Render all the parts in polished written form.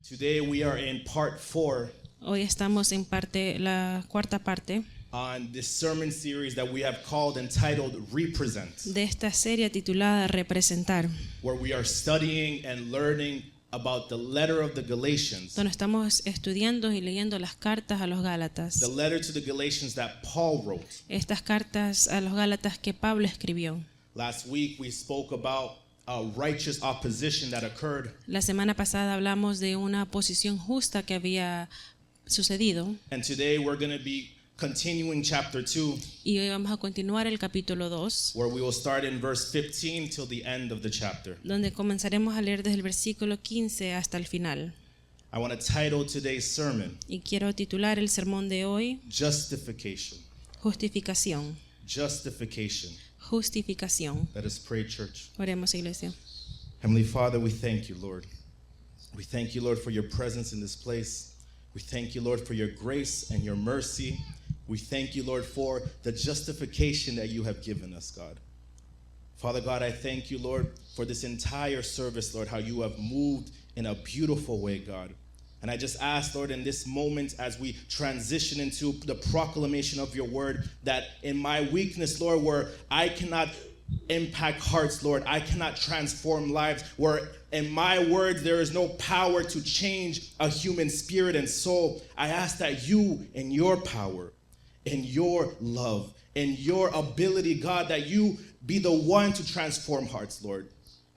Today we are in part 4 Hoy estamos en la cuarta parte on this sermon series that we have called entitled Represent, de esta serie titulada Representar, where we are studying and learning about the letter of the Galatians, donde estamos estudiando y leyendo las cartas a los Gálatas. the letter to the Galatians that Paul wrote. Estas cartas a los Gálatas que Pablo escribió. Last week we spoke about a righteous opposition that occurred, La semana pasada hablamos de una oposición justa que había sucedido and today we're going to be continuing chapter 2, y hoy vamos a continuar el capítulo 2, where we will start in verse 15 till the end of the chapter. donde comenzaremos a leer desde el versículo 15 hasta el final. I want to title today's sermon, Y quiero titular el sermón de hoy, Justification. Justificación. Justification. Justificación. Let us pray, church. Oremos, iglesia. Heavenly Father, we thank you, Lord. We thank you, Lord, for your presence in this place. We thank you, Lord, for your grace and your mercy. We thank you, Lord, for the justification that you have given us, God. Father God, I thank you, Lord, for this entire service, Lord, how you have moved in a beautiful way, God. And I just ask, Lord, in this moment as we transition into the proclamation of your word, that in my weakness, Lord, where I cannot impact hearts, Lord, I cannot transform lives, where in my words there is no power to change a human spirit and soul, I ask that you, in your power, in your love, in your ability, God, that you be the one to transform hearts, Lord.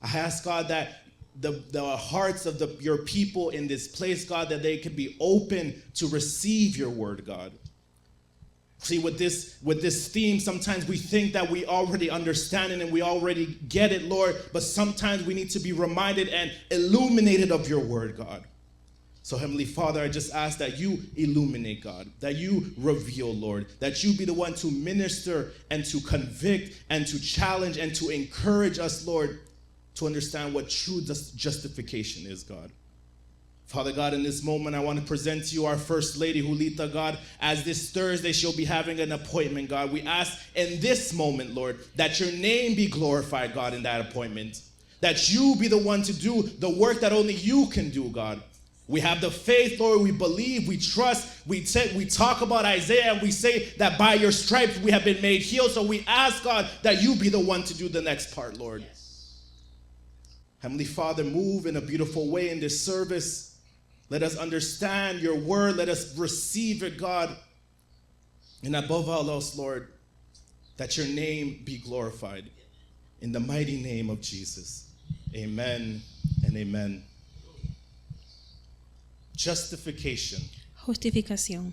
I ask, God, that the hearts of your people in this place, God, that they could be open to receive your word, God. See, with this theme, sometimes we think that we already understand it and we already get it, Lord, but sometimes we need to be reminded and illuminated of your word, God. So, Heavenly Father, I just ask that you illuminate, God, that you reveal, Lord, that you be the one to minister and to convict and to challenge and to encourage us, Lord, to understand what true justification is, God. Father God, in this moment, I want to present to you our First Lady, Julita, God, as this Thursday she'll be having an appointment, God. We ask in this moment, Lord, that your name be glorified, God, in that appointment. That you be the one to do the work that only you can do, God. We have the faith, Lord, we believe, we trust, we talk about Isaiah, and we say that by your stripes we have been made healed. So we ask, God, that you be the one to do the next part, Lord. Yes. Heavenly Father, move in a beautiful way in this service. Let us understand your word. Let us receive it, God. And above all else, Lord, that your name be glorified. In the mighty name of Jesus. Amen and amen. Justification. Justificación.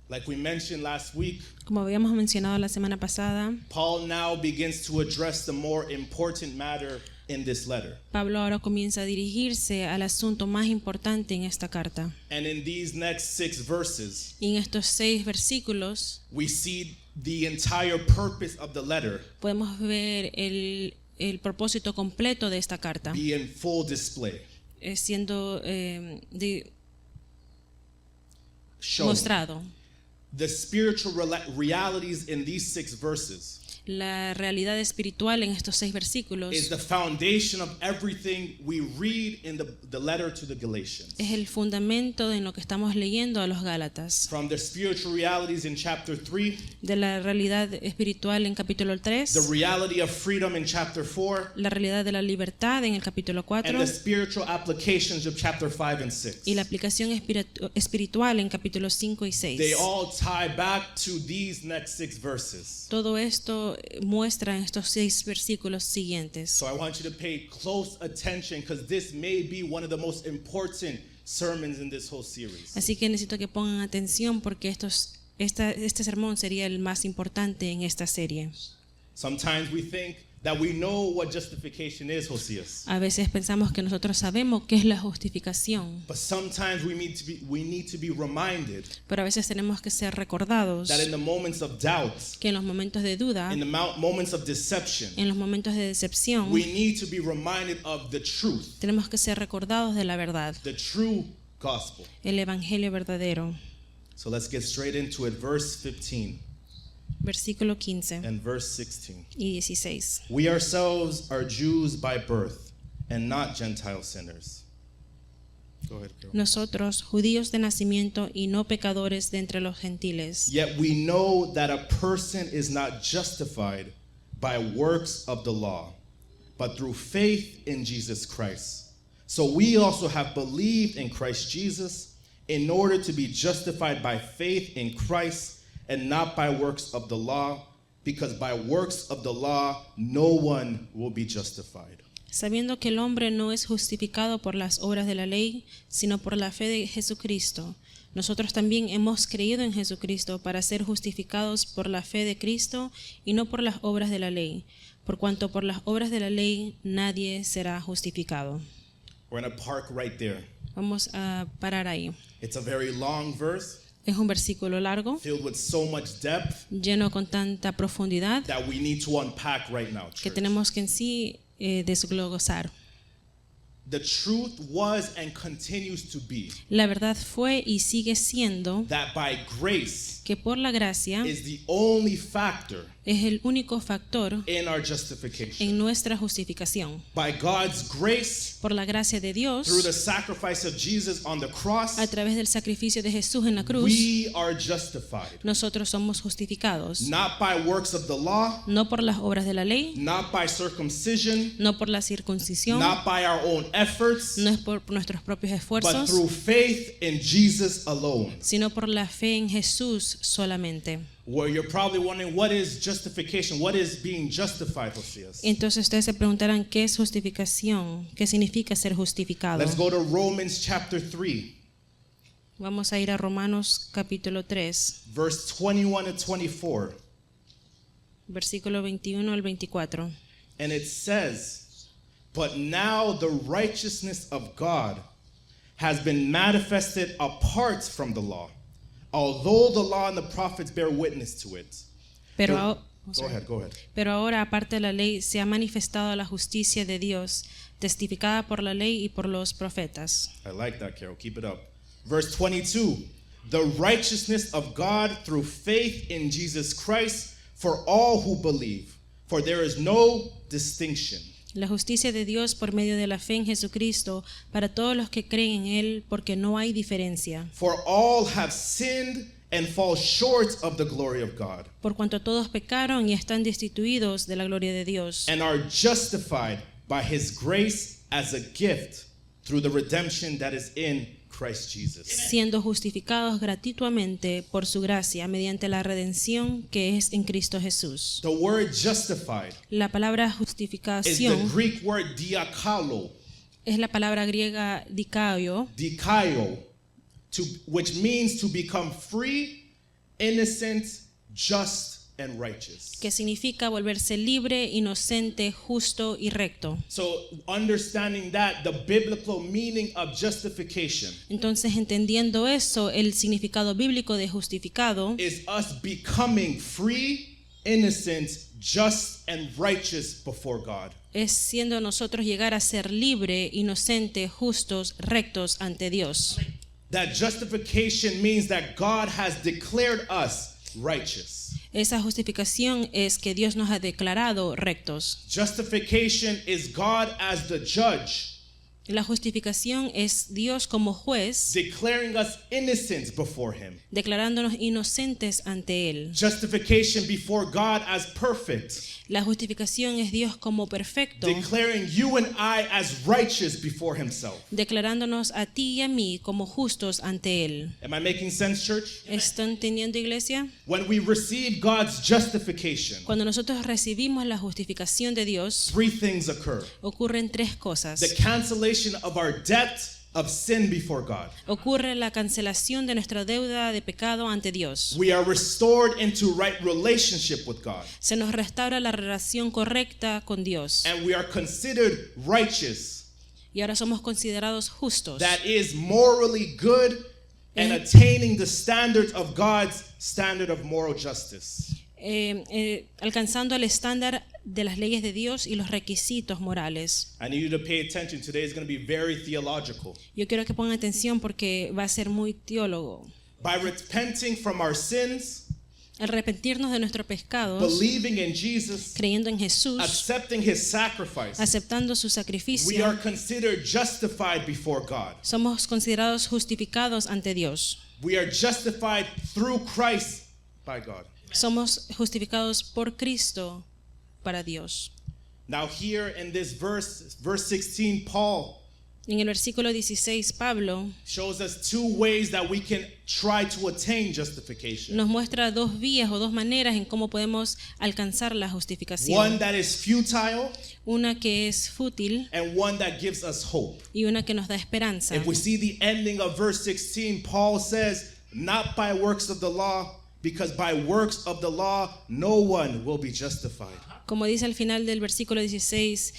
Like we mentioned last week, Como habíamos mencionado la semana pasada, Paul now begins to address the more important matter in this letter. Pablo ahora comienza a dirigirse al asunto más importante en esta carta. And in these next 6 verses, Y en estos 6 versículos we see the entire purpose of the letter podemos ver el propósito completo de esta carta, be in full display. Siendo Shown. mostrado. The spiritual realities in these 6 verses La realidad espiritual en estos 6 versículos is the foundation of everything we read in the letter to the Galatians. es el fundamento de lo que estamos leyendo a los Gálatas. From the spiritual realities in chapter 3, De la realidad espiritual en capítulo 3, the reality of freedom in chapter 4, la realidad de la libertad en el capítulo 4 and the spiritual applications of chapter 5 and 6. y la aplicación espiritual en capítulos 5 y 6. They all tie back to these next 6 verses. Todo esto muestra en estos 6 versículos siguientes. So I want you to pay close attention because this may be one of the most important sermons in this whole series. Así que necesito que pongan atención porque este sermón sería el más importante en esta serie. Sometimes we think that we know what justification is, Josias. A veces pensamos que nosotros sabemos qué es la justificación, But sometimes we need to be reminded pero a veces tenemos que ser recordados that in the moments of doubt, que en los momentos de duda, in the moments of deception, en los momentos de decepción, we need to be reminded of the truth, tenemos que ser recordados de la verdad, the true gospel. el evangelio verdadero. So let's get straight into it. Verse 15 Versículo 15 and verse 16. y 16. We ourselves are Jews by birth and not Gentile sinners. Go ahead, Carol. nosotros, judíos de nacimiento y no pecadores de entre los gentiles. Yet we know that a person is not justified by works of the law, but through faith in Jesus Christ. So we also have believed in Christ Jesus in order to be justified by faith in Christ and not by works of the law, because by works of the law no one will be justified. Sabiendo que el hombre no es justificado por las obras de la ley, sino por la fe de Jesucristo. Nosotros también hemos creído en Jesucristo para ser justificados por la fe de Cristo y no por las obras de la ley, por cuanto por las obras de la ley nadie será justificado. We're going to park right there. Vamos a parar ahí. It's a very long verse, Es un versículo largo, filled with so much depth lleno con tanta profundidad that we need to unpack right now, que church. tenemos que en sí desglosar. The truth was and continues to be La verdad fue y sigue siendo that by grace que por la gracia is the only factor es el único factor in our justification. en nuestra justificación. By God's grace, Por la gracia de Dios, through the sacrifice of Jesus on the cross, a través del sacrificio de Jesús en la cruz, we are justified. nosotros somos justificados. Not by works of the law, No por las obras de la ley, not by circumcision, no por la circuncisión, not by our own efforts, no es por nuestros propios but esfuerzos, through faith in Jesus alone. sino por la fe en Jesús solamente. Where you're probably wondering, what is justification? What is being justified, Josias? Entonces ustedes se preguntarán, ¿qué es justificación? ¿Qué significa ser justificado? Let's go to Romans chapter 3, Vamos a ir a Romanos capítulo 3, verse 21 to 24. versículo 21 al 24. And it says, "But now the righteousness of God has been manifested apart from the law, although the law and the prophets bear witness to it." Pero, Go ahead. Pero ahora, aparte de la ley, se ha manifestado la justicia de Dios, testificada por la ley y por los profetas. I like that, Carol. Keep it up. Verse 22, "The righteousness of God through faith in Jesus Christ for all who believe, for there is no distinction." La justicia de Dios por medio de la fe en Jesucristo para todos los que creen en Él, porque no hay diferencia. For all have sinned and fall short of the glory of God, Por cuanto todos pecaron y están destituidos de la gloria de Dios, and are justified by his grace as a gift through the redemption that is in Christ Jesus. siendo justificados gratuitamente por su gracia mediante la redención que es en Cristo Jesús. The word justified La palabra is the justificación Greek word diakalo, es la palabra griega dikaio, which means to become free, innocent, just, and righteous. que significa volverse libre, inocente, justo y recto. So understanding that, the biblical meaning of justification Entonces, entendiendo eso, el significado bíblico de justificado is us becoming free, innocent, just, and righteous before God. es siendo nosotros llegar a ser libre, inocente, justos, rectos ante Dios. That justification means that God has declared us righteous. Esa justificación es que Dios nos ha declarado rectos. Justification is God as the judge, La justificación es Dios como juez, declaring us innocent before Him. declarándonos inocentes ante Él. Justification before God as perfect, La justificación es Dios como perfecto, declaring you and I as righteous before Himself. declarándonos a ti y a mí como justos ante Él. Am I making sense, church? ¿Están entendiendo, iglesia? When we receive God's justification, Cuando nosotros recibimos la justificación de Dios, three things occur. ocurren tres cosas. The cancellation of our debt of sin before God. Ocurre la cancelación de nuestra deuda de pecado ante Dios. We are restored into right relationship with God. Se nos restaura la relación correcta con Dios. And we are considered righteous. Y ahora somos considerados justos. That is morally good and attaining the standards of God's standard of moral justice. Alcanzando el estándar de las leyes de Dios y los requisitos morales. I need you to pay attention. Today is going to be very theological. Yo quiero que pongan atención porque va a ser muy teólogo. By repenting from our sins arrepentirnos de nuestros pecados, believing in Jesus, creyendo en Jesús, accepting his sacrifice, aceptando su we sacrificio, are considered justified before God. somos considerados justificados ante Dios. We are justified through Christ by God. Somos justificados por Cristo para Dios. Now here in this verse 16, Paul En el versículo 16, Pablo shows us two ways that we can try to attain justification. nos muestra dos vías o dos maneras en cómo podemos alcanzar la One justificación. that is futile Una que es fútil and one that gives us hope. y una que nos da esperanza. If we see the ending of verse 16, Paul says, not by works of the law, because by works of the law no one will be justified. Como dice al final del versículo 16,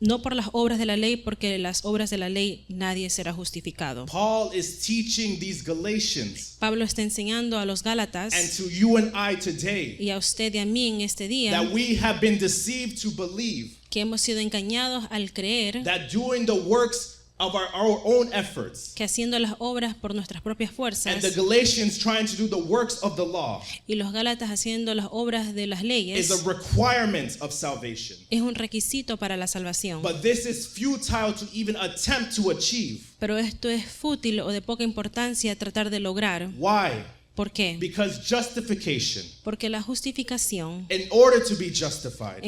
no por las obras de la ley, porque las obras de la ley nadie será justificado. Paul is teaching these Galatians Pablo está enseñando a los Gálatas and to you and I today y a usted y a mí en este día that we have been deceived to believe que hemos sido engañados al creer that doing the works of our own efforts que haciendo las obras por nuestras propias and fuerzas the Galatians trying to do the works of the law y los Gálatas haciendo las obras de las is leyes a requirement of salvation. es un requisito para la salvación. But this is futile to even attempt to achieve. Pero esto es fútil o de poca importancia tratar de lograr. Why? ¿Por qué? Because justification, Porque la justificación, in order to be justified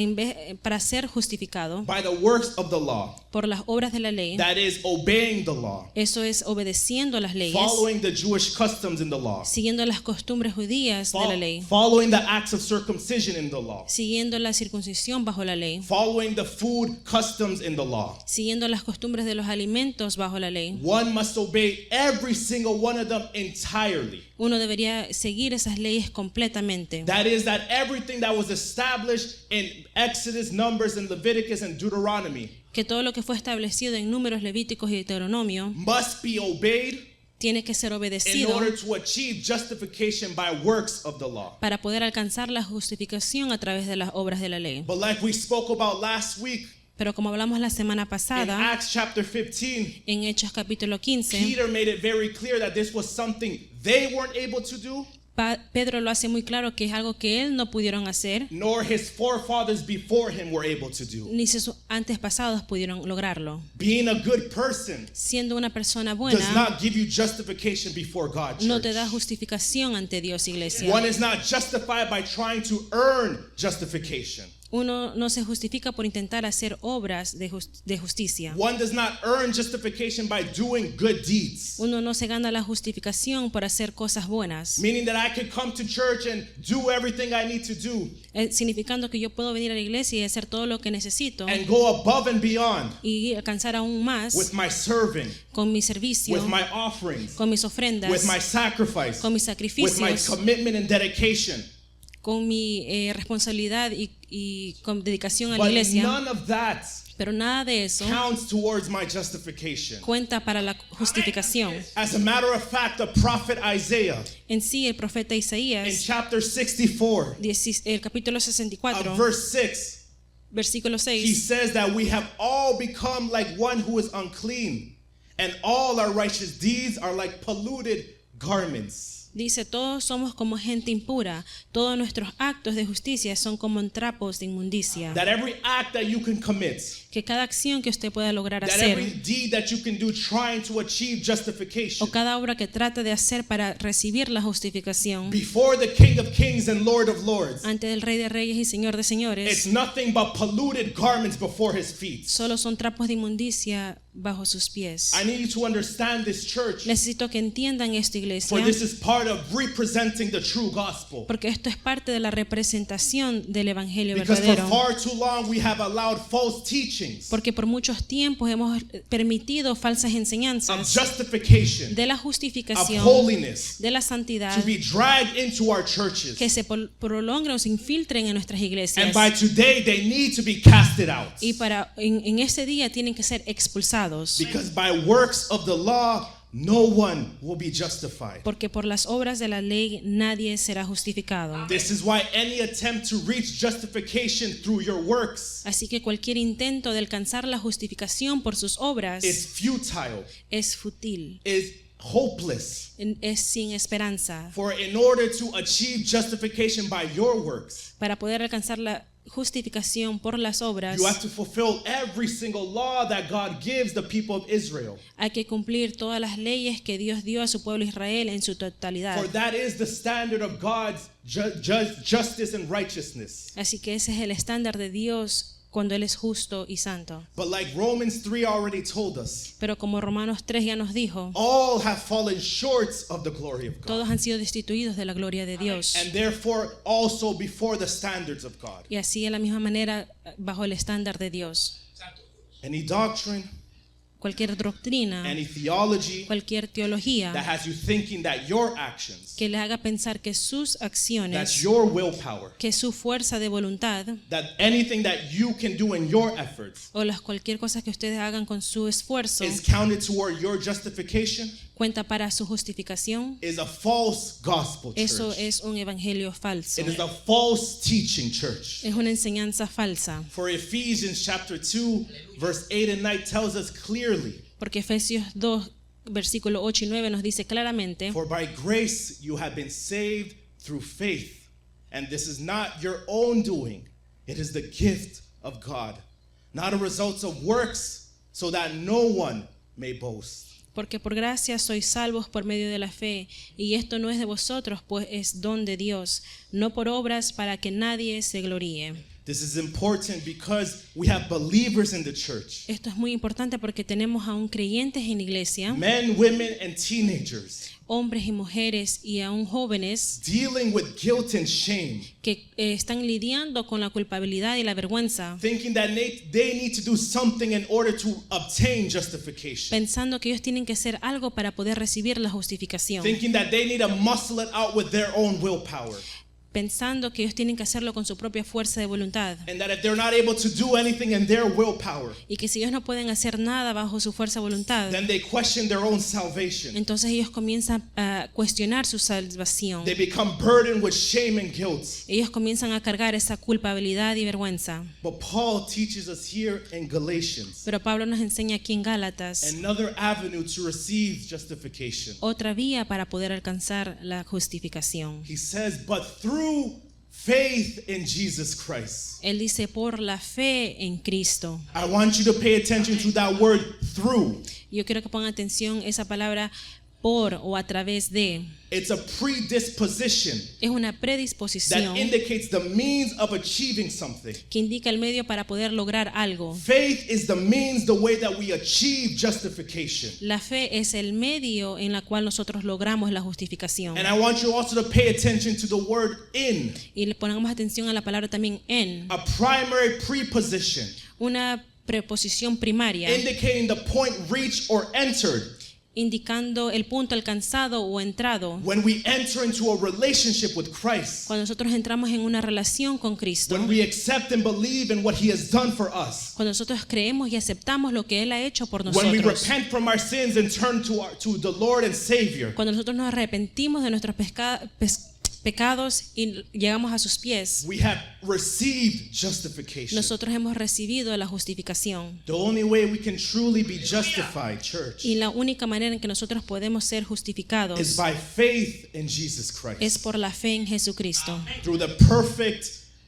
para ser justificado by the works of the law, por las obras de la ley, that is obeying the law, eso es obedeciendo las leyes, following the Jewish customs in the law, siguiendo las costumbres judías de la ley, following the acts of circumcision in the law, siguiendo la circuncisión bajo la ley, following the food customs in the law. siguiendo las costumbres de los alimentos bajo la ley. One must obey every single one of them entirely. Uno debería seguir esas leyes completamente. That is, that everything that was established in Exodus, Numbers, and Leviticus and Deuteronomy Que todo lo que fue establecido en Números, Levíticos y Deuteronomio must be obeyed tiene que ser in obedecido order to achieve justification by works of the law. para poder alcanzar la justificación a través de las obras de la ley. But like we spoke about last week, Pero como hablamos la semana in pasada, Acts chapter 15, en Hechos capítulo 15, Peter made it very clear that this was something they weren't able to do, Pedro lo hace muy claro que es algo que él no pudieron hacer, nor his forefathers before him were able to do. ni sus antepasados pudieron lograrlo. Being a good person Siendo una persona does buena, not give you justification before God, no te da church. justificación ante Dios, iglesia. One is not justified by trying to earn justification. Uno no se justifica por intentar hacer obras de justicia. One does not earn justification by doing good deeds. Uno no se gana la justificación por hacer cosas buenas, Meaning that I could come to church and do everything I need to do significando que yo puedo venir a la iglesia y hacer todo lo que necesito and go above and beyond y alcanzar aún más with my serving, con mi servicio, with my offerings, con mis ofrendas, with my sacrifice, con mis with my sacrificios, commitment and dedication. con mi responsabilidad y con dedicación a la But iglesia. none of that Pero nada de eso counts towards my justification. cuenta para la justificación. As a matter of fact, the prophet Isaiah En sí, el profeta in Isaías, chapter 64 el capítulo 64, of verse 6, versículo he 6, says that we have all become like one who is unclean, and all our righteous deeds are like polluted garments. dice: todos somos como gente impura, todos nuestros actos de justicia son como trapos de inmundicia. That every act that you can commit, Que cada acción que usted pueda lograr that every hacer, deed that you can do trying to achieve justification o cada obra que trata de hacer para recibir la justificación before the King of Kings and Lord of Lords, ante el Rey de Reyes y Señor de it's Señores, nothing but polluted garments before his feet. solo son trapos de inmundicia bajo sus pies. I need you to understand this, church, Necesito que entiendan esto, iglesia, for this is part of representing the true gospel. porque esto es parte de la representación del Evangelio Because for verdadero. far too long we have allowed false teachings Porque por muchos tiempos hemos permitido falsas of enseñanzas justification, de la of justificación, holiness, de la santidad, to be dragged into our churches. que se prolongren o se infiltren en nuestras And iglesias. by today they need to be casted out. Y en ese día tienen que ser expulsados. Because by works of the law no one will be justified. Porque por las obras de la ley nadie será justificado. This is why any attempt to reach justification through your works Así que cualquier intento de alcanzar la justificación por sus obras is futile, es fútil, is hopeless. es sin esperanza. For in order to achieve justification by your works, Para poder alcanzar la justificación por las obras, you have to fulfill every single law that God gives the people of Israel. hay que cumplir todas las leyes que Dios dio a su pueblo Israel en su totalidad. For that is the standard of God's justice and righteousness. Así que ese es el estándar de Dios cuando Él es justo y santo. But like Romans 3 already told us, Pero como Romanos 3 ya nos dijo, all have fallen short of the glory of God. todos han sido destituidos de la gloria de Dios. And therefore also before the standards of God. Y así de la misma manera bajo el estándar de Dios. Any doctrine, Cualquier doctrina, any theology cualquier teología that has you thinking that your actions, que le haga pensar que sus that's acciones, your willpower, que su fuerza de voluntad that anything that you can do in your efforts o cualquier cosa que ustedes hagan con su esfuerzo is counted toward your justification, cuenta para su justificación, is a false gospel eso church. es un evangelio falso. It is a false teaching church. Es una enseñanza falsa. For Ephesians chapter 2 verse 8 and 9 tells us clearly, Porque Efesios 2, versículo 8 y 9 nos dice claramente, for by grace you have been saved through faith, and this is not your own doing, it is the gift of God, not a result of works, so that no one may boast. porque por gracia sois salvos por medio de la fe, y esto no es de vosotros, pues es don de Dios, no por obras para que nadie se gloríe. This is important because we have believers in the church, Esto es muy importante porque tenemos aún creyentes en la iglesia, men, women, and teenagers, hombres y mujeres y aún jóvenes dealing with guilt and shame, que están lidiando con la culpabilidad y la vergüenza, thinking that they need to do something in order to obtain justification, pensando que ellos tienen que hacer algo para poder recibir la justificación, thinking that they need to muscle it out with their own willpower, pensando que ellos tienen que hacerlo con su propia fuerza de voluntad, and that if they're not able to do anything in their willpower, y que si ellos no pueden hacer nada bajo su fuerza de voluntad, then they question their own salvation. entonces ellos comienzan a cuestionar su salvación. They become burdened with shame and guilt. Ellos comienzan a cargar esa culpabilidad y vergüenza. But Paul teaches us here in Galatians Pero Pablo nos enseña aquí en Gálatas another avenue to receive justification. otra vía para poder alcanzar la justificación. He says, but through faith in Jesus Christ. Él dice por la fe en Cristo. I want you to pay attention to that word through. Yo quiero que pongan atención esa palabra por o a través de. It's a predisposition Es una that predisposición indicates the means of achieving something. que indica el medio para poder lograr algo. Faith is the means, the way that we achieve justification. La fe es el medio en la cual nosotros logramos la justificación. And I want you also to pay attention to the word in, Y le ponemos atención a la palabra también en, a primary preposition, una preposición primaria, indicating the point reached or entered indicando el punto alcanzado o entrado. when we enter into a relationship with Christ, Cuando nosotros entramos en una relación con Cristo, when we accept and believe in what He has done for us, cuando nosotros creemos y aceptamos lo que Él ha hecho por when we nosotros, repent from our sins and turn to the Lord and Savior, cuando nosotros nos arrepentimos de nuestros pecados y llegamos a sus pies, we have received justification. nosotros hemos recibido la justificación. The only way we can truly be justified, church, Y la única manera en que nosotros podemos ser is justificados by faith in Jesus es Christ, por la fe en Jesucristo, through the perfect,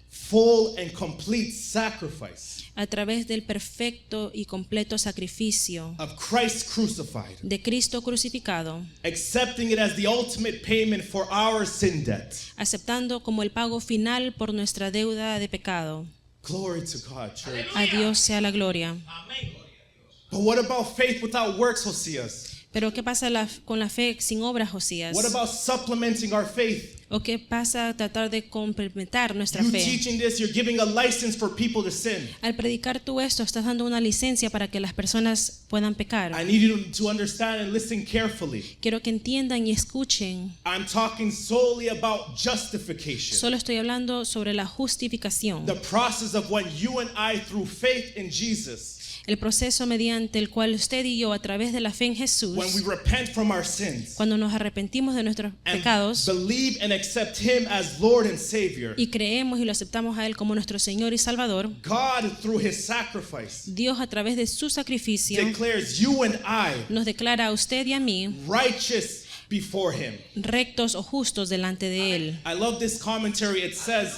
full, and complete sacrifice a través del perfecto y completo sacrificio of Christ crucified, de Cristo crucificado, accepting it as the ultimate payment for our sin debt. aceptando como el pago final por nuestra deuda de pecado. Glory to God, church. A Dios sea la gloria. But what about faith without works, Josias? Pero ¿qué pasa con la fe sin obras, Josías? What about supplementing our faith? ¿O qué pasa a tratar de complementar nuestra You fe? teaching this, you're giving a license for people to sin. Al predicar tú esto, estás dando una licencia para que las personas puedan I pecar. need you to understand and listen carefully. Quiero que entiendan y escuchen. I'm talking solely about justification. Solo estoy hablando sobre la justificación. The process of when you and I, through faith in Jesus, El proceso mediante el cual usted y yo, a través de la fe en Jesús, when we repent from our sins cuando nos arrepentimos de nuestros and pecados believe and accept Him as Lord and Savior, y creemos y lo aceptamos a Él como nuestro Señor y Salvador, God, through His sacrifice, Dios a través de su sacrificio declares you and I nos declara a usted y a mí righteous before Him. rectos o justos delante de Él. I love this commentary. It says,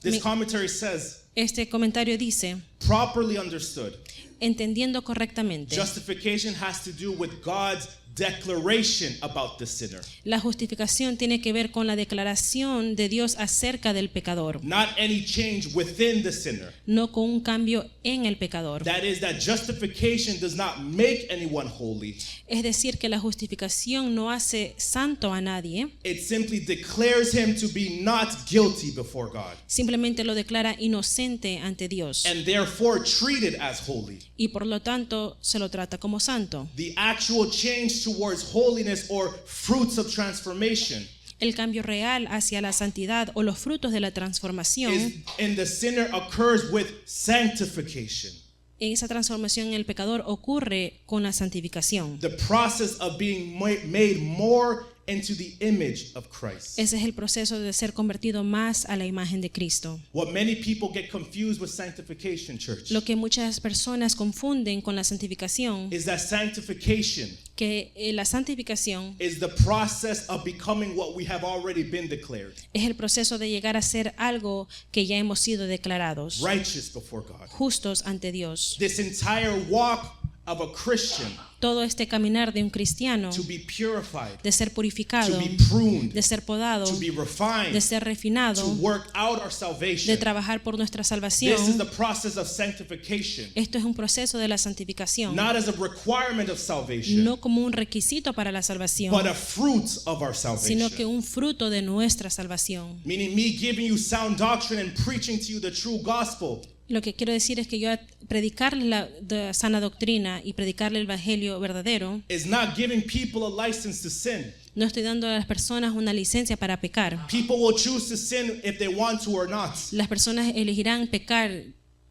this Me- commentary says, Este comentario dice, properly understood, entendiendo correctamente, justification has to do with God's declaration about the sinner, la justificación tiene que ver con la declaración de Dios acerca del pecador, not any change within the sinner. no con un cambio en el pecador. That is, that justification does not make anyone holy. Es decir, que la justificación no hace santo a nadie, It simply declares him to be not guilty before God, simplemente lo declara inocente ante Dios and therefore treated as holy. y por lo tanto se lo trata como santo. The actual change towards holiness or fruits of transformation El cambio real hacia la santidad o los frutos de la transformación, is in the sinner occurs with sanctification. esa transformación en el pecador ocurre con la santificación. The process of being made more into the image of Christ. Ese es el proceso de ser convertido más a la imagen de Cristo. What many people get confused with sanctification, church, Lo que muchas personas confunden con la santificación, is that sanctification que la santificación is the process of becoming what we have already been declared, es el proceso de llegar a ser algo que ya hemos sido declarados, righteous before God. justos ante Dios. This entire walk of a Christian, Todo este caminar de un cristiano, to be purified, de ser purificado, to be pruned, de ser podado, to be refined, de ser to refinado, work out our de salvation. trabajar por nuestra This is salvación. the process of sanctification, Esto es un proceso de la santificación, not as a requirement of salvation, no como un requisito para la salvación, but a fruit of our sino que salvation. un fruto de nuestra salvación. Meaning me giving you sound doctrine and preaching to you the true gospel Lo que quiero decir es que yo predicarle la sana doctrina y predicarle el evangelio verdadero, is not giving people a license to sin. no estoy dando a las personas una licencia para pecar. People will choose to sin if they want to or not. Las personas elegirán pecar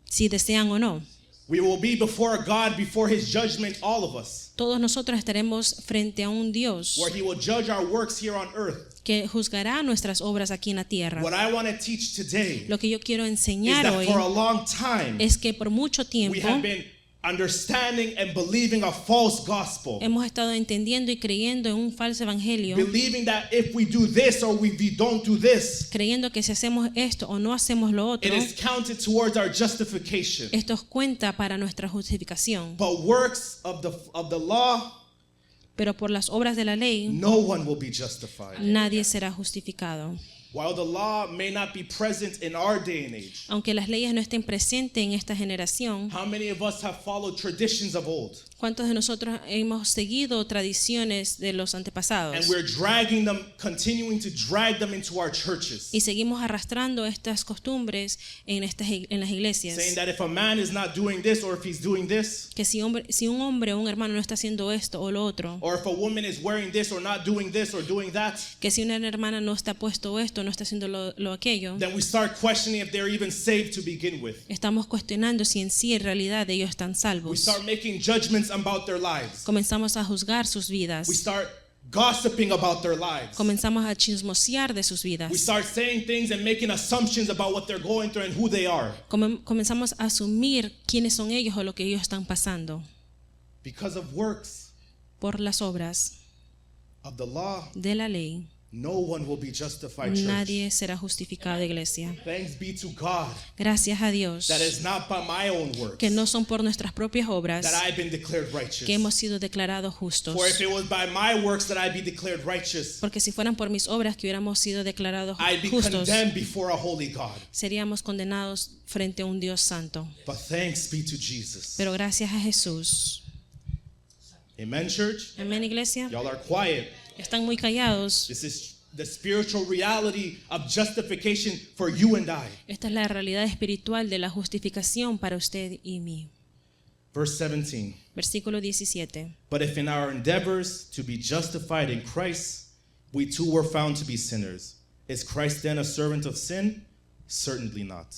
si desean o no. We will be before God, before His judgment, all of us, Todos nosotros estaremos frente a un Dios where He will judge our works here on earth. que juzgará nuestras obras aquí en la tierra. What I want to teach today Lo que yo quiero is enseñar that hoy for a long time es que por mucho we tiempo have been understanding and believing a false gospel, hemos estado entendiendo y creyendo en un falso evangelio, believing that if we do this or we don't do this, creyendo que si hacemos esto o no hacemos lo it otro, is counted towards our justification. esto cuenta para nuestra justificación. But works of the law, Pero por las obras de la ley, no one will be justified. nadie será justificado. While the law may not be present in our day and age, Aunque las leyes no estén presentes en esta generación, how many of us have followed traditions of old? ¿cuántos de nosotros hemos seguido tradiciones de los And antepasados? we're dragging them, continuing to drag them into our churches, Y seguimos arrastrando estas costumbres en las saying iglesias. that if a man is not doing this or if he's doing this, Que si un hombre o un hermano no está haciendo esto o lo otro, or if a woman is wearing this or not doing this or doing that, que si una hermana no está puesto esto, no está haciendo lo aquello, then we start questioning if they're even saved to begin with. estamos cuestionando si en sí en realidad ellos están We salvos. start making judgments about their lives. Comenzamos a juzgar sus vidas. We start gossiping about their lives. Comenzamos a chismosear de sus vidas. We start saying things and making assumptions about what they're going through and who they are. Comenzamos a asumir quiénes son ellos o lo que ellos están pasando Because of works por las obras of the law, de la ley. no one will be justified, church. Nadie será justificado, iglesia. Thanks be to God Gracias a Dios that is not by my own works que no son por nuestras propias obras that I've been declared righteous. que hemos sido declarados justos. For if it was by my works that I'd be declared righteous, Porque si fueran por mis obras que hubiéramos sido declarados I'd be justos, condemned before a holy God. seríamos condenados frente a un Dios santo. But thanks be to Jesus. Pero gracias a Jesús. Amen, church? Amén, iglesia. Y'all are quiet. Están muy callados. This is the spiritual reality of justification for you and I. Esta es la realidad espiritual de la justificación para usted y mí. Verse 17. Versículo 17. But if in our endeavors to be justified in Christ, we too were found to be sinners, is Christ then a servant of sin? Certainly not.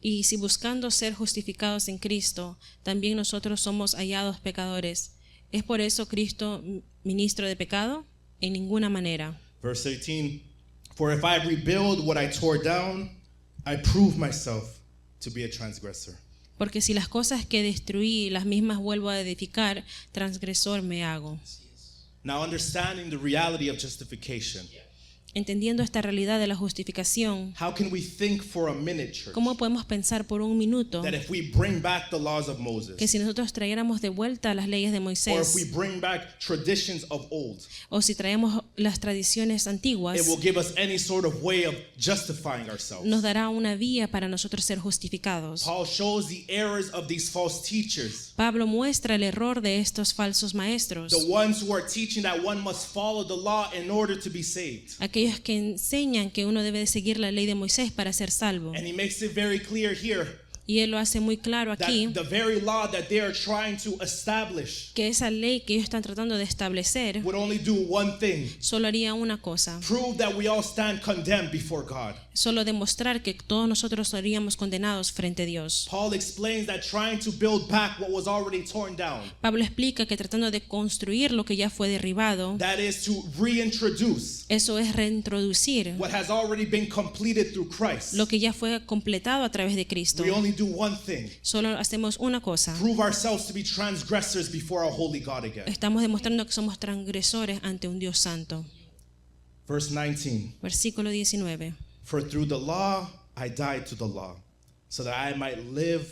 Y si buscando ser justificados en Cristo, también nosotros somos hallados pecadores, ¿es por eso Cristo ministro de pecado? En ninguna manera. Verse 18, for if I rebuild what I tore down, I prove myself to be a transgressor. Porque si las cosas que destruí, las mismas vuelvo a edificar, transgresor me hago. Now, understanding the reality of justification, Entendiendo esta realidad de la justificación, how can we think for a minute, church, ¿cómo podemos pensar por un minuto that if we bring back the laws of Moses, que si nosotros trayéramos de vuelta las leyes de or if Moisés, we bring back traditions of old, o si traemos las tradiciones antiguas, it will give us any sort of way of justifying ourselves? nos dará una vía para nosotros ser justificados? Paul shows the errors of these false teachers, Pablo muestra el error de estos falsos maestros, the ones who are teaching that one must follow the law in order to be saved. aquellos que enseñan que uno debe de seguir la ley de Moisés para ser salvo. And he makes it very clear here Y él lo hace muy claro that aquí, the very law that they are trying to establish que esa ley que ellos están tratando de establecer would only do one thing: solo haría una cosa, prove that we all stand condemned before God. solo demostrar que todos nosotros seríamos condenados frente a Dios. Paul explains that trying to build back what was already torn down, Pablo explica que tratando de construir lo que ya fue derribado, that is to reintroduce eso es reintroducir what has already been completed through Christ. lo que ya fue completado a través de Cristo. We only do one thing: Solo hacemos una cosa. prove ourselves to be transgressors before our holy God again. Estamos demostrando que somos transgresores ante un Dios santo. Verse 19, Versículo 19. for through the law I died to the law, so that I might live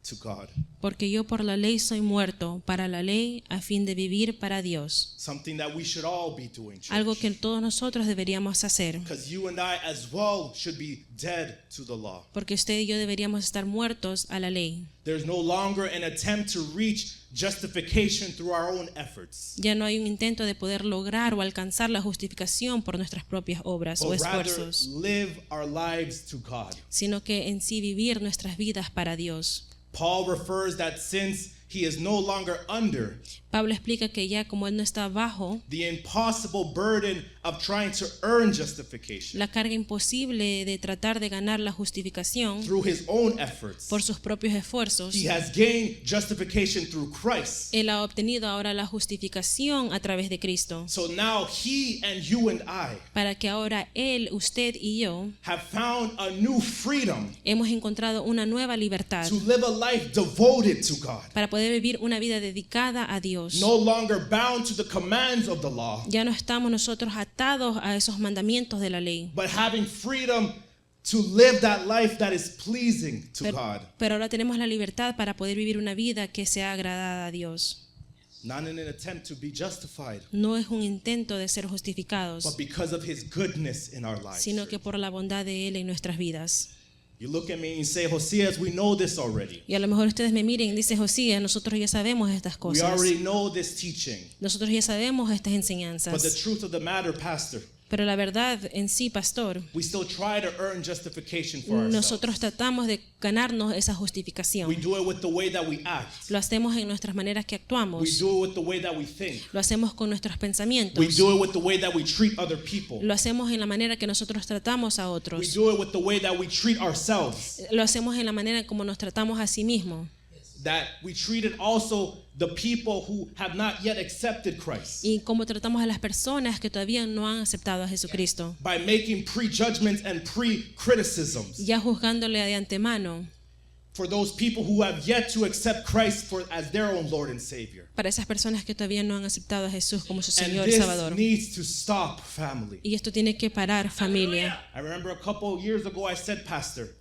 to God. Porque yo por la ley soy muerto para la ley a fin de vivir para Dios. Something that we should all be doing, church. Algo que todos nosotros deberíamos hacer. Because you and I as well should be dead to the law. Porque usted y yo deberíamos estar muertos a la ley. There's no longer an attempt to reach justification through our own efforts, Ya no hay un intento de poder lograr o alcanzar la justificación por nuestras propias obras o but rather esfuerzos, live our lives to God. sino que en sí vivir nuestras vidas para Dios. Paul refers that since he is no longer under Pablo explica que ya como él no está bajo the impossible burden of trying to earn justification la carga imposible de tratar de ganar la justificación through his own efforts, por sus propios esfuerzos, he has gained justification through Christ. él ha obtenido ahora la justificación a través de Cristo, So now he and you and I para que ahora él, usted y yo have found a new freedom hemos encontrado una nueva libertad to live a life devoted to God, para poder vivir una vida dedicada a Dios. no longer bound to the commands of the law, Ya no estamos nosotros atados a esos mandamientos de la ley, but having freedom to live that life that is pleasing to God, pero ahora tenemos la libertad para poder vivir una vida que sea agradada a Dios. not in an attempt to be justified, No es un intento de ser justificados, but because of his goodness in our lives. sino que por la bondad de Él en nuestras vidas. You look at me and you say, Josias, we know this already. Y a lo mejor ustedes me miren y dicen, Josías, nosotros ya sabemos estas We cosas. already know this teaching. Nosotros ya sabemos estas But the enseñanzas. truth of the matter, Pastor, Pero la verdad en sí, pastor, we still try to earn justification for ourselves. nosotros tratamos de ganarnos esa We justificación. do it with the way that we act. Lo hacemos en nuestras maneras que We actuamos. do it with the way that we think. Lo hacemos con nuestros We pensamientos. do it with the way that we treat other people. Lo hacemos en la manera que nosotros tratamos a We otros. do it with the way that we treat ourselves. Lo hacemos en la manera como nos tratamos a sí mismos. That we treated also the people who have not yet accepted Christ Y como tratamos a las personas que todavía no han aceptado a Jesucristo. by making prejudgments and pre-criticisms Ya juzgándole de antemano for those people who have yet to accept Christ as their own Lord and Savior. para esas personas que todavía no han aceptado a Jesús como su And Señor y this Salvador. needs to stop, family. Y esto tiene que parar, familia. I remember a couple of years ago I said, Pastor,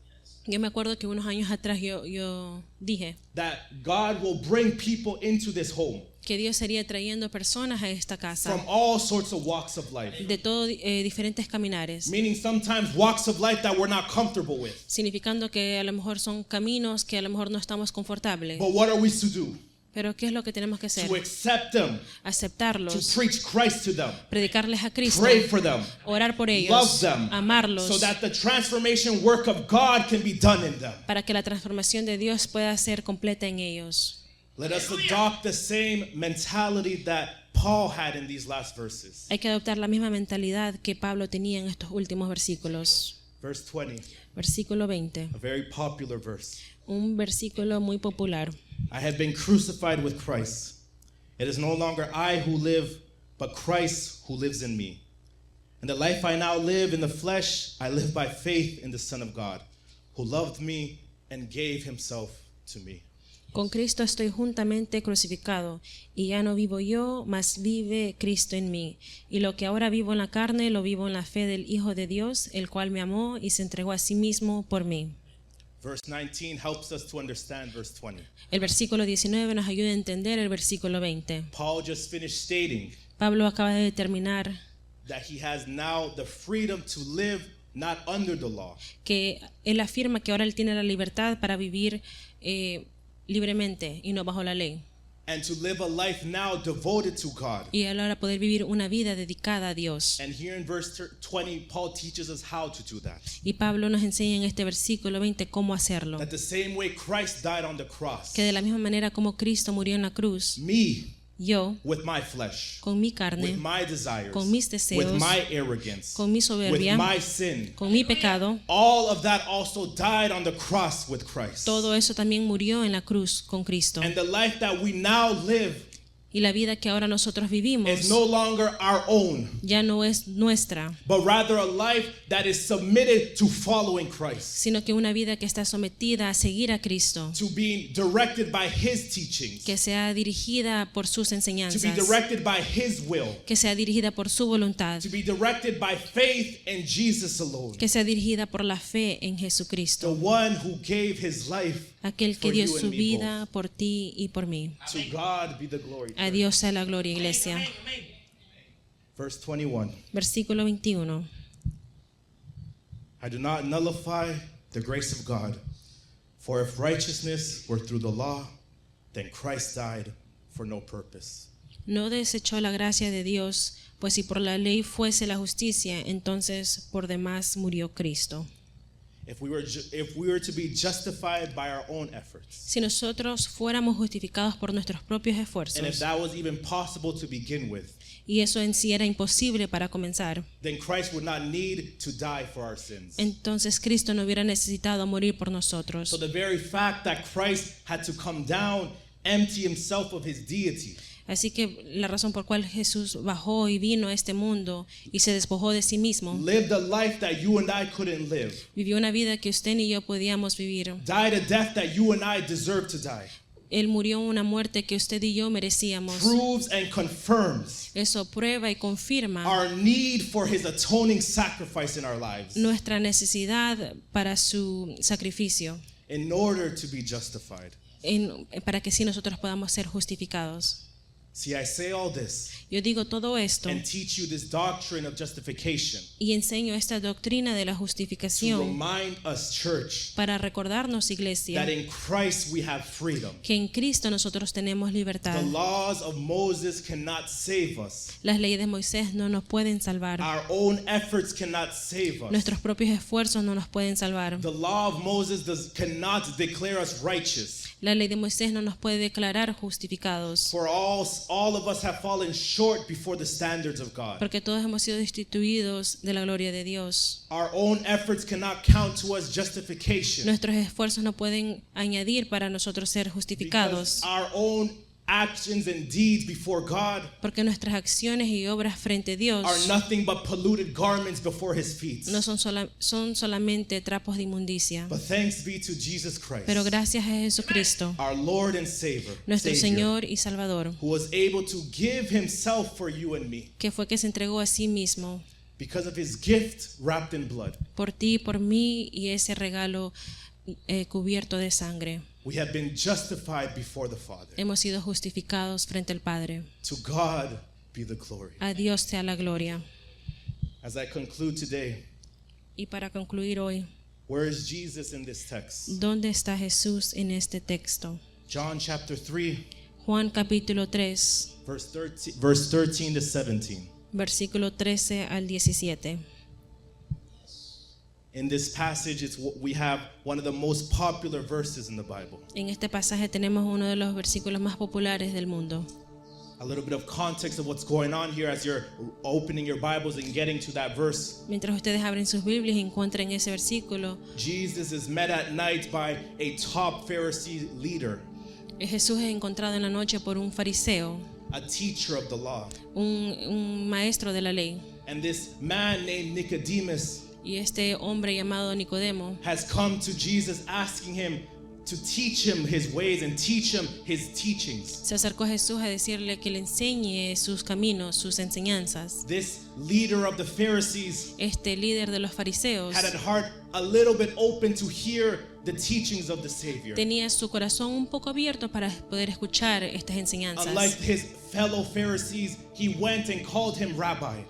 Yo me acuerdo que unos años atrás yo dije that God will bring people into this home que Dios sería trayendo personas a esta casa from all sorts of walks of life. de todos diferentes caminares, Meaning sometimes walks of life that we're not comfortable with. significando que a lo mejor son caminos que a lo mejor no estamos confortables. But what are we to do? Pero ¿qué es lo que tenemos que hacer? To accept them, to Aceptarlos, preach Christ to them, predicarles a Cristo, pray for them, orar por love ellos, them, amarlos, so that the transformation work of God can be done in them. para que la transformación de Dios pueda ser completa en ellos. Let us adopt the same mentality that Paul had in these last verses. Hay que adoptar la misma mentalidad que Pablo tenía en estos últimos versículos. Verse 20. Versículo 20. a very popular verse. Un versículo muy popular. I have been crucified with Christ. It is no longer I who live, but Christ who lives in me. And the life I now live in the flesh, I live by faith in the Son of God, who loved me and gave himself to me. Con Cristo estoy juntamente crucificado, y ya no vivo yo, mas vive Cristo en mí. Y lo que ahora vivo en la carne, lo vivo en la fe del Hijo de Dios, el cual me amó y se entregó a sí mismo por mí. Verse 19 helps us to understand verse 20. El versículo 19 nos ayuda a entender el versículo 20. Paul just finished stating Pablo acaba de determinar that he has now the freedom to live not under the law. que él afirma que ahora él tiene la libertad para vivir libremente y no bajo la ley. And to live a life now devoted to God. Y ahora poder vivir una vida dedicada a Dios. And here in verse 20, Paul teaches us how to do that. Y Pablo nos enseña en este versículo 20 cómo hacerlo. That the same way Christ died on the cross, Que de la misma manera como Cristo murió en la cruz, me, yo, with my flesh, con mi with carne, my desires, con mis deseos, with my arrogance, con mi soberbia, with my sin, con mi pecado, all of that also died on the cross with Christ. todo eso también murió en la cruz con Cristo. And the life that we now live Y la vida que ahora nosotros vivimos is no longer our own, ya no es nuestra, but rather a life that is submitted to following Christ, sino que una vida que está sometida a seguir a Cristo, to being directed by His teachings, que sea dirigida por sus to be enseñanzas, directed by His will, que sea dirigida por su voluntad, to be directed by faith in Jesus alone, que sea dirigida por la fe en the Jesucristo, one who gave His life aquel que for dio you and su me vida por ti y por mí. both. To God be the glory. A Dios sea la gloria, iglesia. Verse 21. Versículo 21. I do not nullify the grace of God, for if righteousness were through the law, then Christ died for no purpose. No desechó la gracia de Dios, pues si por la ley fuese la justicia, entonces por demás murió Cristo. If we were to be justified by our own efforts, Si nosotros fuéramos justificados por nuestros propios and if esfuerzos, that was even possible to begin with, y eso en sí era imposible para comenzar, then Christ would not need to die for our sins. entonces Cristo no hubiera necesitado morir por nosotros. So the very fact that Christ had to come down, empty himself of his deity, Así que la razón por cual Jesús bajó y vino a este mundo y se despojó de sí mismo, lived a life that you and I couldn't live, vivió una vida que usted ni yo podíamos vivir. died a death that you and I deserve to die, Él murió una muerte que usted y yo merecíamos. proves and confirms Eso prueba y confirma our need for his atoning sacrifice in our lives nuestra necesidad para su sacrificio, in order to be justified. para que sí nosotros podamos ser justificados. See, I say all this Yo digo todo esto and teach you this doctrine of justification y enseño esta doctrina de la to justificación remind us, church, para recordarnos, iglesia, that in Christ we have freedom. que en Cristo nosotros tenemos libertad. The laws of Moses cannot save us. Las leyes de Moisés no nos pueden salvar. Our own efforts cannot save us. Nuestros propios esfuerzos no nos pueden salvar. The law of Moses cannot declare us righteous. La ley de Moisés no nos puede declarar justificados, For all of us have fallen short before the standards of God. porque todos hemos sido destituidos de la gloria de Dios. Our own efforts cannot count to us justification. Nuestros esfuerzos no pueden añadir para nosotros ser Because justificados, our own actions and deeds before God porque nuestras acciones y obras frente a Dios are nothing but polluted garments before his feet. no son solamente trapos de inmundicia. But thanks be to Jesus Christ, Pero gracias a Jesucristo, our Lord and nuestro Savior, Señor y Salvador, who was able to give himself for you and me que fue que se entregó a sí mismo because of his gift wrapped in blood. por ti y por mí, y ese regalo cubierto de sangre. We have been justified before the Father. Hemos sido justificados frente al Padre. To God be the glory. A Dios sea la gloria. As I conclude today, Y para concluir hoy, where is Jesus in this text? ¿dónde está Jesús en este texto? John chapter 3, Juan capítulo 3, verse 13 to 17. versículo 13 al 17. In this passage, we have one of the most popular verses in the Bible. En este pasaje tenemos uno de los versículos más populares del mundo. A little bit of context of what's going on here as you're opening your Bibles and getting to that verse. Mientras ustedes abren sus Biblias y encuentren ese versículo, Jesus is met at night by a top Pharisee leader, Jesús es encontrado en la noche por un fariseo, a teacher of the law. un maestro de la ley. And this man named Nicodemus Y este hombre llamado Nicodemo has come to Jesus asking him to teach him his ways and teach him his teachings. se acercó a Jesús a decirle que le enseñe sus caminos, sus enseñanzas. This leader of the Pharisees Este líder de los fariseos had a heart a little bit open to hear the teachings of the Savior. tenía su corazón un poco abierto para poder escuchar estas enseñanzas. Unlike his fellow Pharisees, he went and called him rabbi,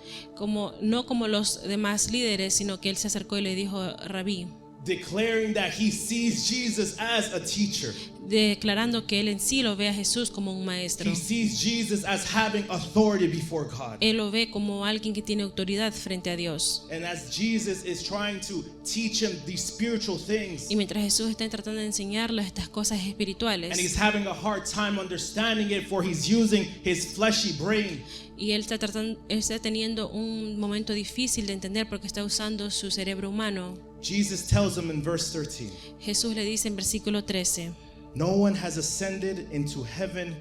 No como los demás líderes, sino que él se acercó y le dijo rabí, declaring that he sees Jesus as a teacher. declarando que él en sí lo ve a Jesús como un maestro. He sees Jesus as having authority before God. Él lo ve como alguien que tiene autoridad frente a Dios. And as Jesus is trying to teach him these spiritual things, Y mientras Jesús está tratando de enseñarle estas cosas espirituales, and he's having a hard time understanding it, for he's using his fleshy brain, y él está teniendo un momento difícil de entender porque está usando su cerebro humano, Jesus tells him in verse 13, Jesús le dice en versículo 13, "No one has ascended into heaven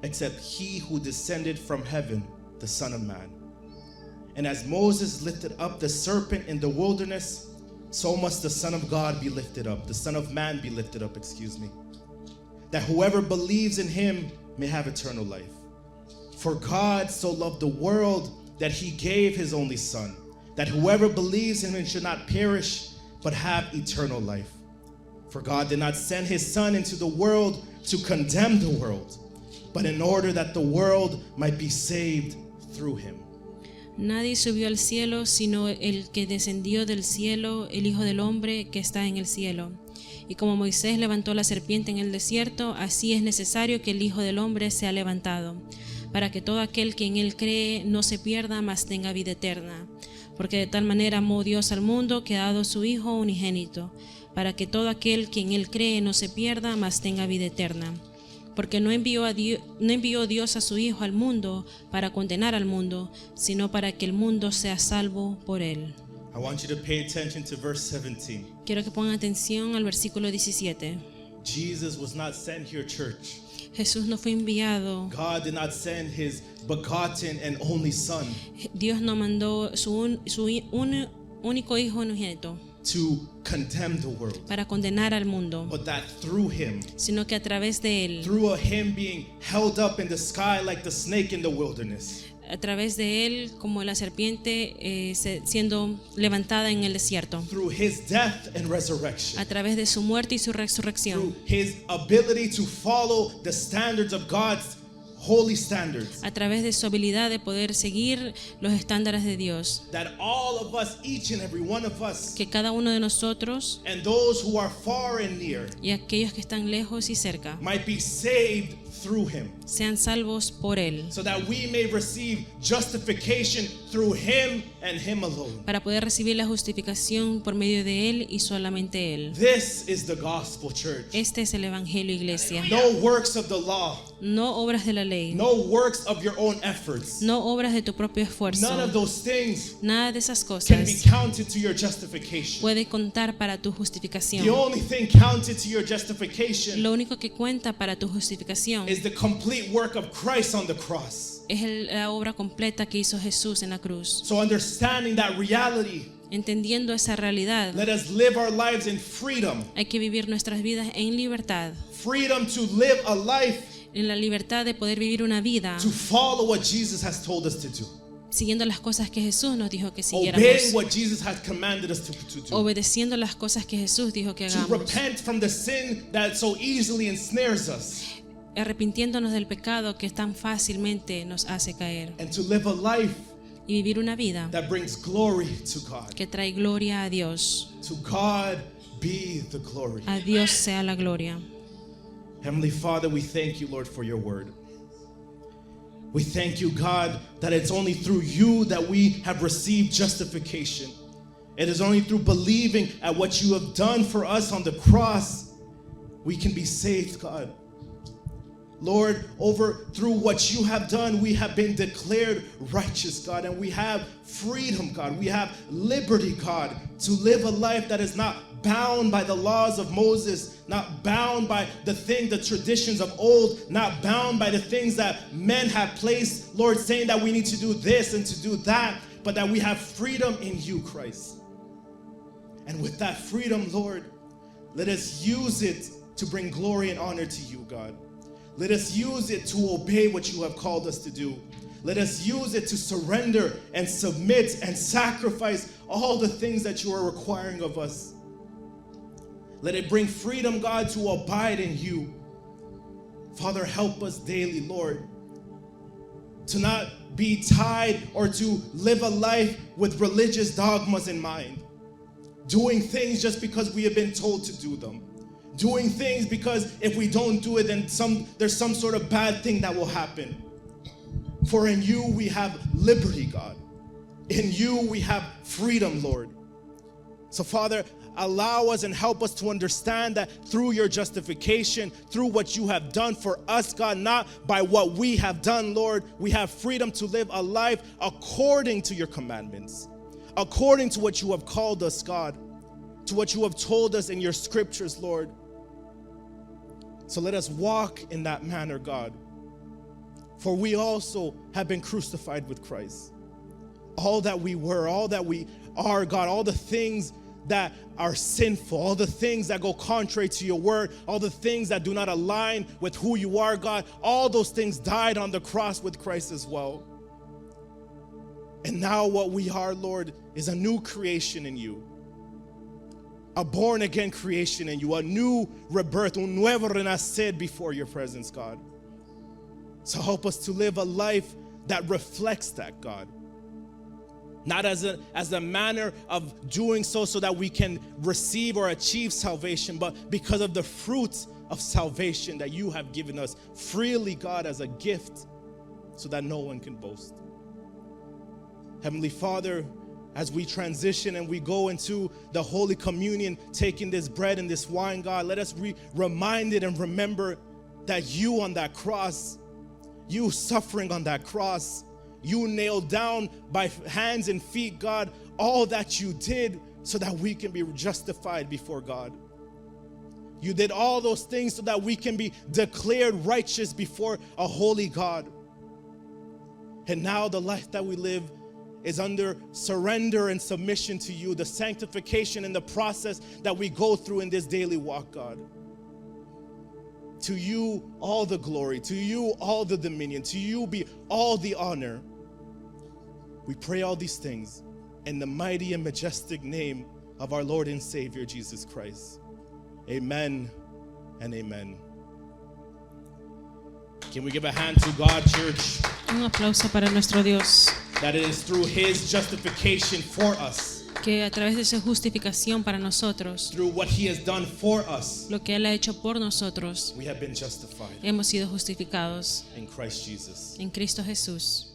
except he who descended from heaven, the Son of Man. And as Moses lifted up the serpent in the wilderness, so must the Son of God be lifted up, the Son of Man be lifted up, that whoever believes in him may have eternal life. For God so loved the world that he gave his only Son, that whoever believes in him should not perish, but have eternal life. For God did not send his Son into the world to condemn the world, but in order that the world might be saved through him." nadie subió al cielo sino el que descendió del cielo, el Hijo del Hombre que está en el cielo. Y como Moisés levantó la serpiente en el desierto, así es necesario que el Hijo del Hombre sea levantado, para que todo aquel que en él cree no se pierda, mas tenga vida eterna. Porque de tal manera amó Dios al mundo que ha dado su Hijo unigénito, para que todo aquel que en él cree no se pierda, mas tenga vida eterna. Porque no envió Dios a su Hijo al mundo para condenar al mundo, sino para que el mundo sea salvo por él. I want you to pay attention to verse 17. Quiero que pongan atención al versículo 17. Jesus was not sent here, church. Jesús no fue enviado. God did not send his begotten and only Son Dios no mandó su único Hijo unigénito to condemn the world, para condenar al mundo, but that through him, sino que a través de él, through him being held up in the sky like the snake in the wilderness, a través de él como la serpiente siendo levantada en el desierto, through his death and resurrection, a través de su muerte y su through resurrección, his ability to follow the standards of God's holy standards, a través de su habilidad de poder seguir los estándares de Dios, that all of us, each and every one of us, que cada uno de nosotros and those who are far and near, y aquellos que están lejos y cerca might be saved through him, sean salvos por él, so that we may receive justification through him and him alone. para poder recibir la justificación por medio de él y solamente él. This is the gospel, church. Este es el evangelio, iglesia. No works of the law, No obras de la ley, no works of your own efforts. no obras de tu propio esfuerzo. None of those things Nada de esas can be cosas counted to your justification. puede contar para tu justificación. The only thing counted to your justification Lo único que cuenta para tu justificación is the complete work of Christ on the cross. es la obra completa que hizo Jesús en la cruz. So understanding that reality, Entendiendo esa realidad, let us live our lives in freedom. hay que vivir nuestras vidas en libertad, Freedom to live a life en la libertad de poder vivir una vida to follow what Jesus has told us to do. siguiendo las cosas que Jesús nos dijo que Obeying siguiéramos, what Jesus has commanded us to do. obedeciendo las cosas que Jesús dijo que To hagamos, repent from the sin that so easily ensnares us. arrepintiéndonos del pecado que tan fácilmente nos hace caer, And to live a life y vivir una vida that brings glory to God. que trae gloria a Dios. To God be the glory. A Dios sea la gloria. Heavenly Father, we thank you, Lord, for your word. We thank you, God, that it's only through you that we have received justification. It is only through believing at what you have done for us on the cross we can be saved, God. Lord, through what you have done, we have been declared righteous, God, and we have freedom, God. We have liberty, God, to live a life that is not bound by the laws of Moses, not bound by the traditions of old, not bound by the things that men have placed, Lord, saying that we need to do this and to do that, but that we have freedom in you, Christ. And with that freedom, Lord, let us use it to bring glory and honor to you, God. Let us use it to obey what you have called us to do. Let us use it to surrender and submit and sacrifice all the things that you are requiring of us. Let it bring freedom, God, to abide in you. Father, help us daily, Lord, to not be tied or to live a life with religious dogmas in mind. Doing things just because we have been told to do them. Doing things because if we don't do it, then there's some sort of bad thing that will happen. For in you we have liberty, God. In you we have freedom, Lord. So, Father, allow us and help us to understand that through your justification, through what you have done for us, God, not by what we have done, Lord, we have freedom to live a life according to your commandments, according to what you have called us, God, to what you have told us in your scriptures, Lord. So let us walk in that manner, God. For we also have been crucified with Christ. All that we were, all that we are, God, all the things that are sinful, all the things that go contrary to your word, all the things that do not align with who you are, God, all those things died on the cross with Christ as well. And now what we are, Lord, is a new creation in you. A born-again creation in you, a new rebirth, un nuevo renacer before your presence, God. So help us to live a life that reflects that, God. Not as a manner of doing so that we can receive or achieve salvation, but because of the fruit of salvation that you have given us freely, God, as a gift, so that no one can boast. Heavenly Father, as we transition and we go into the Holy Communion, taking this bread and this wine, God, let us be reminded and remember that you on that cross, you suffering on that cross, you nailed down by hands and feet, God, all that you did so that we can be justified before God. You did all those things so that we can be declared righteous before a holy God. And now the life that we live is under surrender and submission to you, the sanctification and the process that we go through in this daily walk, God. To you all the glory, to you all the dominion, to you be all the honor. We pray all these things in the mighty and majestic name of our Lord and Savior, Jesus Christ. Amen and amen. Can we give a hand to God, church? Un aplauso para nuestro Dios, That it is through His justification for us, que a través de su justificación para nosotros, through what He has done for us, lo que Él ha hecho por nosotros, we have been justified hemos sido justificados in Christ Jesus. en Cristo Jesús.